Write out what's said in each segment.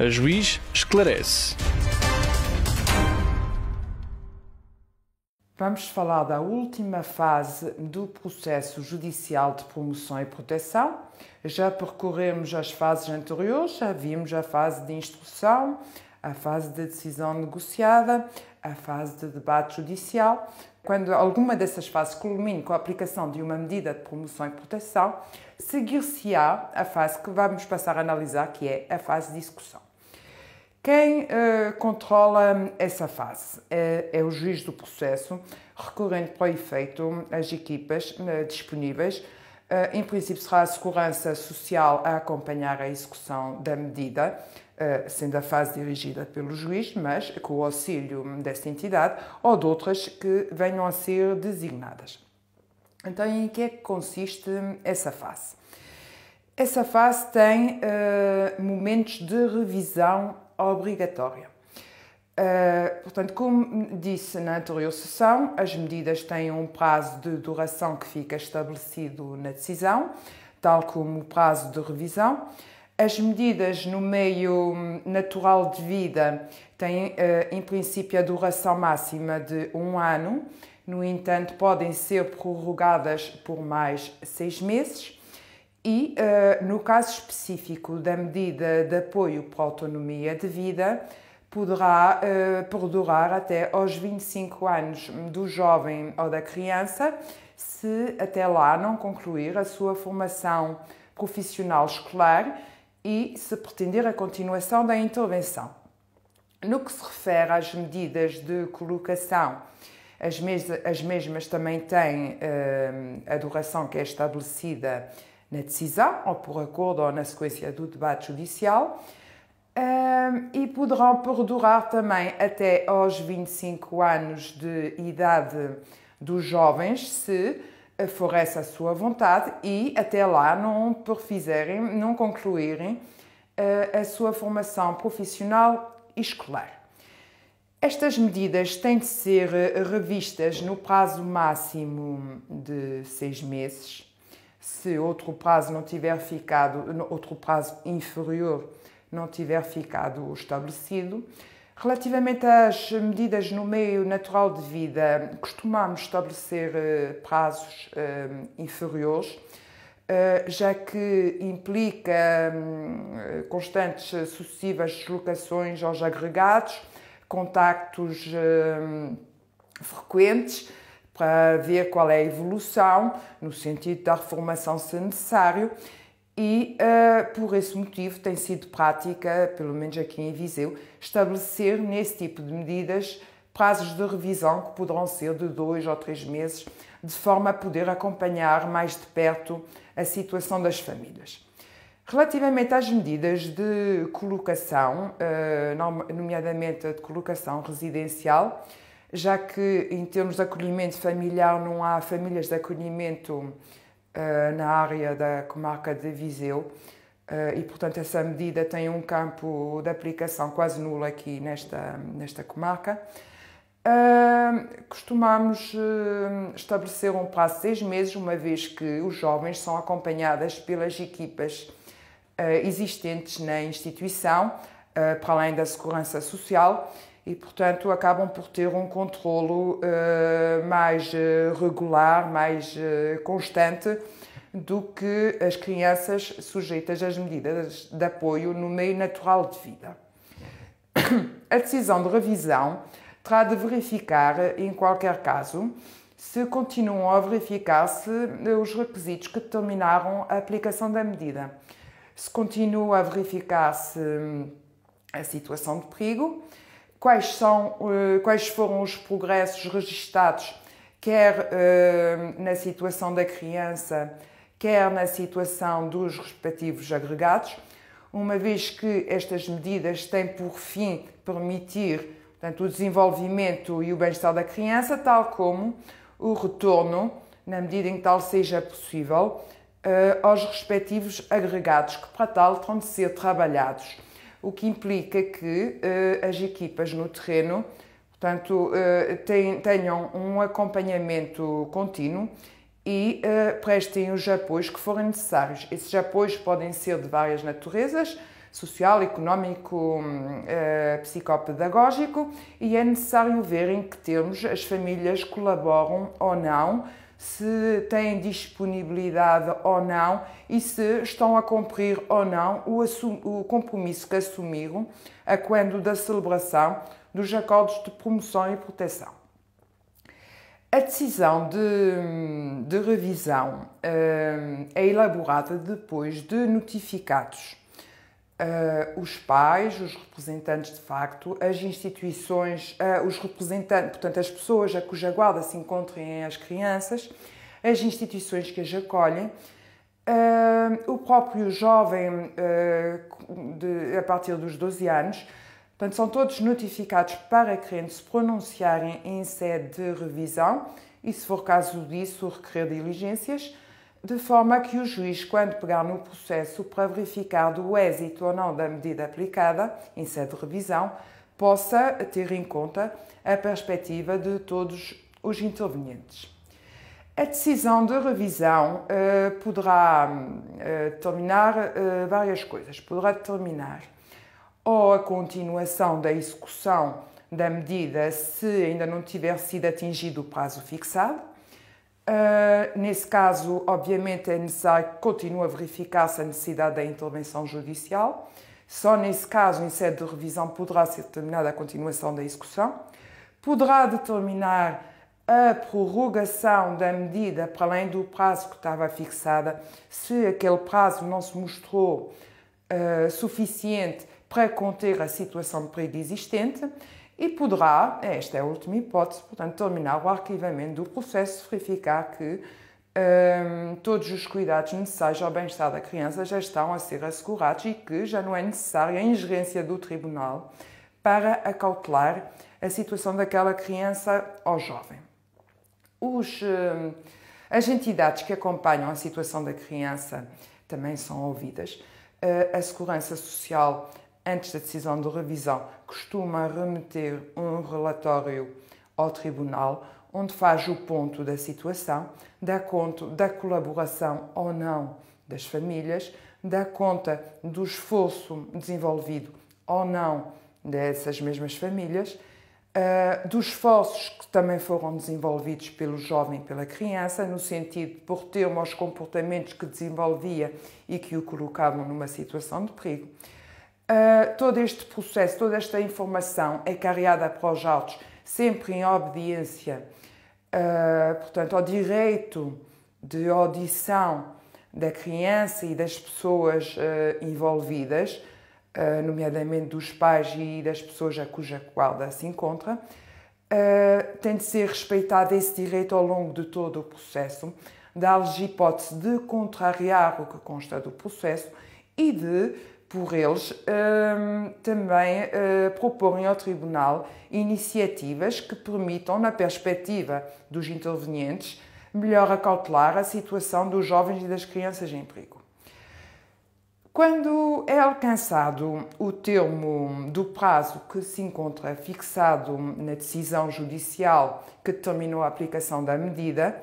A Juiz esclarece. Vamos falar da última fase do processo judicial de promoção e proteção. Já percorremos as fases anteriores, já vimos a fase de instrução, a fase de decisão negociada, a fase de debate judicial. Quando alguma dessas fases culmine com a aplicação de uma medida de promoção e proteção, seguir-se-á a fase que vamos passar a analisar, que é a fase de execução. Quem controla essa fase é o juiz do processo, recorrendo para o efeito as equipas disponíveis. Em princípio, será a Segurança Social a acompanhar a execução da medida, sendo a fase dirigida pelo juiz, mas com o auxílio desta entidade ou de outras que venham a ser designadas. Então, em que é que consiste essa fase? Essa fase tem momentos de revisão obrigatória. Portanto, como disse na anterior sessão, as medidas têm um prazo de duração que fica estabelecido na decisão, tal como o prazo de revisão. As medidas no meio natural de vida têm, em princípio, a duração máxima de 1 ano. No entanto, podem ser prorrogadas por mais 6 meses. E, no caso específico da medida de apoio para a autonomia de vida, poderá perdurar até aos 25 anos do jovem ou da criança, se até lá não concluir a sua formação profissional escolar e se pretender a continuação da intervenção. No que se refere às medidas de colocação, as mesmas também têm a duração que é estabelecida na decisão, ou por acordo, ou na sequência do debate judicial, e poderão perdurar também até aos 25 anos de idade dos jovens, se for essa a sua vontade, e até lá não concluírem a sua formação profissional e escolar. Estas medidas têm de ser revistas no prazo máximo de 6 meses. Se outro prazo inferior não tiver ficado estabelecido. Relativamente às medidas no meio natural de vida, costumamos estabelecer prazos inferiores, já que implica constantes sucessivas deslocações aos agregados, contactos frequentes, para ver qual é a evolução, no sentido da reformação se necessário, e por esse motivo tem sido prática, pelo menos aqui em Viseu, estabelecer nesse tipo de medidas prazos de revisão que poderão ser de 2 ou 3 meses, de forma a poder acompanhar mais de perto a situação das famílias. Relativamente às medidas de colocação, nomeadamente a de colocação residencial, já que em termos de acolhimento familiar não há famílias de acolhimento na área da comarca de Viseu e, portanto, essa medida tem um campo de aplicação quase nulo aqui nesta comarca. Costumamos estabelecer um prazo de 6 meses, uma vez que os jovens são acompanhadas pelas equipas existentes na instituição, para além da Segurança Social, e, portanto, acabam por ter um controlo mais regular, mais constante do que as crianças sujeitas às medidas de apoio no meio natural de vida. A decisão de revisão terá de verificar, em qualquer caso, se continuam a verificar-se os requisitos que determinaram a aplicação da medida. Se continua a verificar-se a situação de perigo, quais foram os progressos registados, quer na situação da criança, quer na situação dos respectivos agregados, uma vez que estas medidas têm por fim permitir, portanto, o desenvolvimento e o bem-estar da criança, tal como o retorno, na medida em que tal seja possível, aos respectivos agregados, que para tal terão de ser trabalhados, o que implica que as equipas no terreno, portanto, tenham um acompanhamento contínuo e prestem os apoios que forem necessários. Esses apoios podem ser de várias naturezas, social, económico, psicopedagógico, e é necessário ver em que termos as famílias colaboram ou não, se têm disponibilidade ou não e se estão a cumprir ou não o compromisso que assumiram a quando da celebração dos acordos de promoção e proteção. A decisão de revisão é elaborada depois de notificados os pais, os representantes de facto, as instituições, os representantes, portanto, as pessoas a cuja guarda se encontrem as crianças, as instituições que as acolhem, o próprio jovem a partir dos 12 anos. Portanto, são todos notificados para querendo se pronunciarem em sede de revisão e, se for caso disso, requerer diligências, de forma que o juiz, quando pegar no processo para verificar do êxito ou não da medida aplicada em sede de revisão, possa ter em conta a perspectiva de todos os intervenientes. A decisão de revisão poderá determinar várias coisas. Poderá determinar ou a continuação da execução da medida se ainda não tiver sido atingido o prazo fixado. Nesse caso, obviamente, é necessário que continue a verificar-se a necessidade da intervenção judicial. Só nesse caso, em sede de revisão, poderá ser determinada a continuação da execução. Poderá determinar a prorrogação da medida para além do prazo que estava fixada, se aquele prazo não se mostrou suficiente para conter a situação de perigo existente. E poderá, esta é a última hipótese, portanto, terminar o arquivamento do processo, verificar que todos os cuidados necessários ao bem-estar da criança já estão a ser assegurados e que já não é necessária a ingerência do tribunal para acautelar a situação daquela criança ou jovem. As entidades que acompanham a situação da criança também são ouvidas. A Segurança Social, antes da decisão de revisão, costuma remeter um relatório ao Tribunal, onde faz o ponto da situação, dá conta da colaboração ou não das famílias, dá conta do esforço desenvolvido ou não dessas mesmas famílias, dos esforços que também foram desenvolvidos pelo jovem e pela criança, no sentido de por ter os comportamentos que desenvolvia e que o colocavam numa situação de perigo. Todo este processo, toda esta informação é carregada para os autos, sempre em obediência, portanto, ao direito de audição da criança e das pessoas envolvidas, nomeadamente dos pais e das pessoas a cuja guarda se encontra. Tem de ser respeitado esse direito ao longo de todo o processo, dar-lhes hipótese de contrariar o que consta do processo e de, por eles, também proporem ao Tribunal iniciativas que permitam, na perspectiva dos intervenientes, melhor acautelar a situação dos jovens e das crianças em perigo. Quando é alcançado o termo do prazo que se encontra fixado na decisão judicial que determinou a aplicação da medida,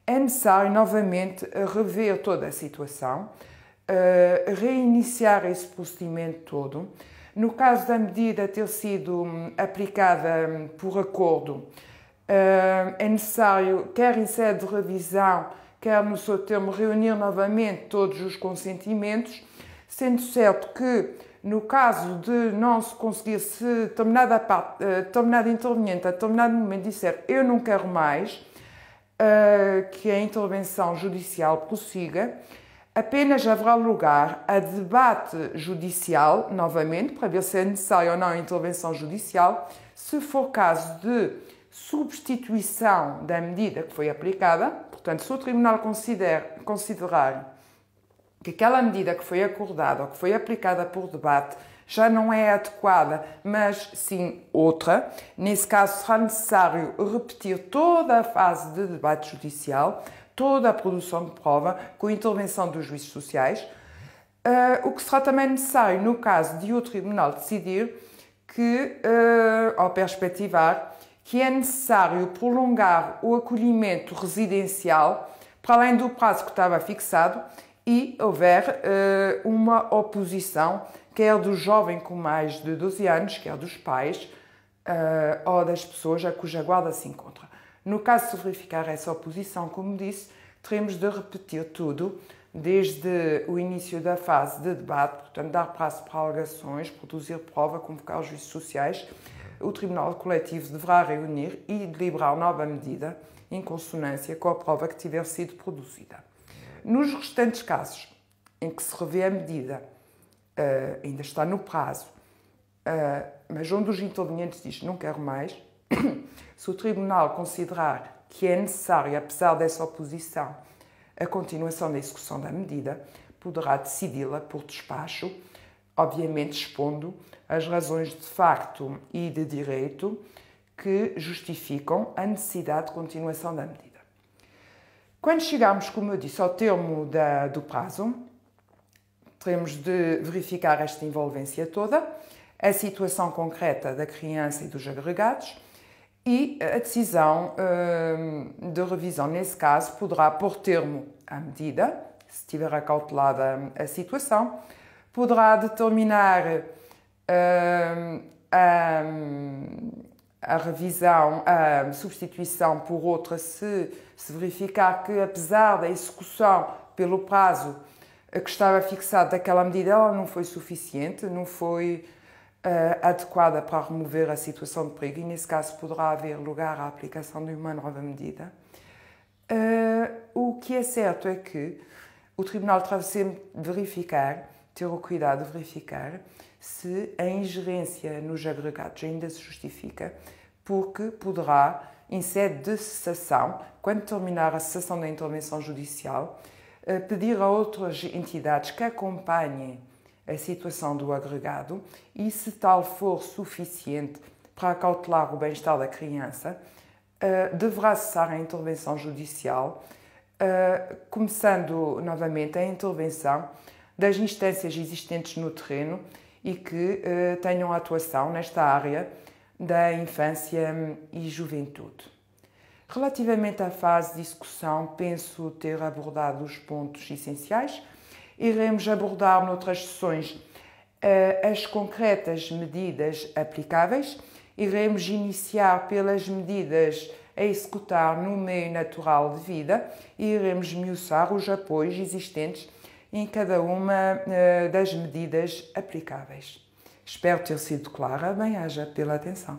é necessário novamente rever toda a situação, reiniciar esse procedimento todo. No caso da medida ter sido aplicada por acordo, é necessário, quer em sede de revisão, quer no seu termo, reunir novamente todos os consentimentos, sendo certo que, no caso de não se conseguir, se determinado interveniente a determinado momento disser eu não quero mais que a intervenção judicial prossiga, apenas haverá lugar a debate judicial, novamente, para ver se é necessária ou não a intervenção judicial, se for caso de substituição da medida que foi aplicada. Portanto, se o Tribunal considerar que aquela medida que foi acordada ou que foi aplicada por debate já não é adequada, mas sim outra, nesse caso será necessário repetir toda a fase de debate judicial, toda a produção de prova, com a intervenção dos juízes sociais, o que será também necessário no caso de o Tribunal decidir que, ao perspectivar, que é necessário prolongar o acolhimento residencial para além do prazo que estava fixado e houver uma oposição, quer do jovem com mais de 12 anos, quer dos pais ou das pessoas a cuja guarda se encontra. No caso de se verificar essa oposição, como disse, teremos de repetir tudo, desde o início da fase de debate, portanto, dar prazo para alegações, produzir prova, convocar os juízes sociais. O Tribunal Coletivo deverá reunir e deliberar nova medida em consonância com a prova que tiver sido produzida. Nos restantes casos em que se revê a medida, ainda está no prazo, mas onde os intervenientes dizem não quero mais, se o Tribunal considerar que é necessário, apesar dessa oposição, a continuação da execução da medida, poderá decidi-la por despacho, obviamente expondo as razões de facto e de direito que justificam a necessidade de continuação da medida. Quando chegarmos, como eu disse, ao termo do prazo, teremos de verificar esta envolvência toda, a situação concreta da criança e dos agregados, e a decisão de revisão, nesse caso, poderá pôr termo à medida, se estiver acautelada a situação, poderá determinar a revisão, a substituição por outra, se verificar que, apesar da execução pelo prazo que estava fixado daquela medida, ela não foi suficiente, não foi adequada para remover a situação de perigo, e nesse caso poderá haver lugar à aplicação de uma nova medida. O que é certo é que o Tribunal terá sempre de verificar, ter o cuidado de verificar se a ingerência nos agregados ainda se justifica, porque poderá, em sede de cessação, quando terminar a cessação da intervenção judicial, pedir a outras entidades que acompanhem a situação do agregado e, se tal for suficiente para acautelar o bem-estar da criança, deverá cessar a intervenção judicial, começando novamente a intervenção das instâncias existentes no terreno e que tenham atuação nesta área da infância e juventude. Relativamente à fase de execução, penso ter abordado os pontos essenciais. Iremos abordar noutras sessões as concretas medidas aplicáveis. Iremos iniciar pelas medidas a executar no meio natural de vida e iremos esmiuçar os apoios existentes em cada uma das medidas aplicáveis. Espero ter sido clara. Bem-aja pela atenção.